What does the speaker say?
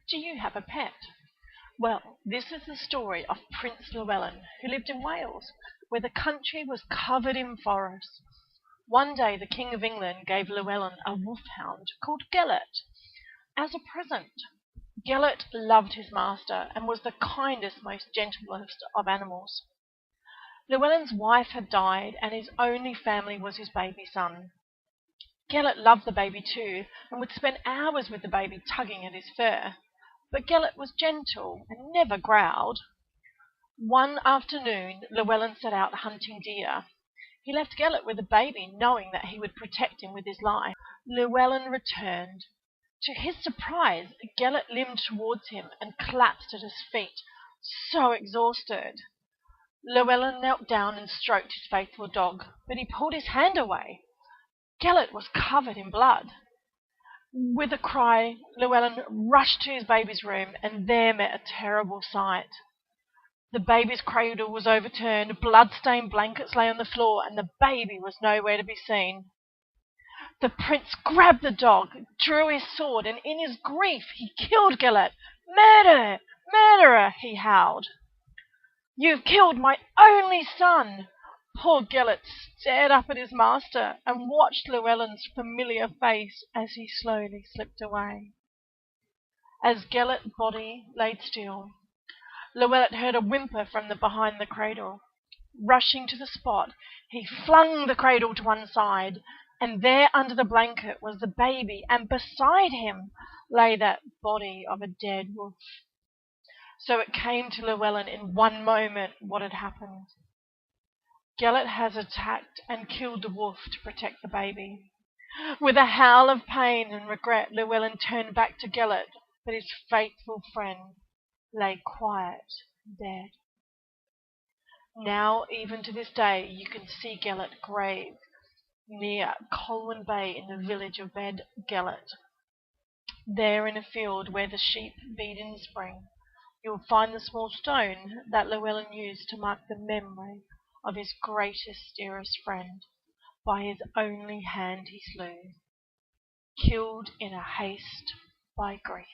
Do you have a pet? Well, this is the story of Prince Llewellyn, who lived in Wales, where the country was covered in forests. One day the King of England gave Llewellyn a wolfhound called Gelert as a present. Gelert loved his master and was the kindest, most gentlest of animals. Llewellyn's wife had died, and his only family was his baby son. Gelert loved the baby too, and would spend hours with the baby tugging at his fur. But Gelert was gentle and never growled. One afternoon Llewellyn set out hunting deer. He left Gelert with the baby, knowing that he would protect him with his life. Llewellyn returned. To his surprise, Gelert limped towards him and collapsed at his feet, so exhausted. Llewellyn knelt down and stroked his faithful dog, but he pulled his hand away. Gelert was covered in blood. With a cry, Llewellyn rushed to his baby's room and there met a terrible sight. The baby's cradle was overturned, blood-stained blankets lay on the floor, and the baby was nowhere to be seen. The prince grabbed the dog, drew his sword, and in his grief he killed Gelert. "Murder! Murderer!" he howled. "You've killed my only son!" Poor Gelert stared up at his master and watched Llewellyn's familiar face as he slowly slipped away. As Gelert's body lay still, Llewellyn heard a whimper from behind the cradle. Rushing to the spot, he flung the cradle to one side, and there under the blanket was the baby, and beside him lay that body of a dead wolf. So it came to Llewellyn in one moment what had happened. Gelert has attacked and killed the wolf to protect the baby. With a howl of pain and regret, Llewellyn turned back to Gelert, but his faithful friend lay quiet, dead. Now, even to this day, you can see Gelert grave near Colwyn Bay in the village of Bed Gelert. There in a field where the sheep feed in the spring, you will find the small stone that Llewellyn used to mark the memory of his greatest, dearest friend, by his only hand he slew, killed in a haste by grief.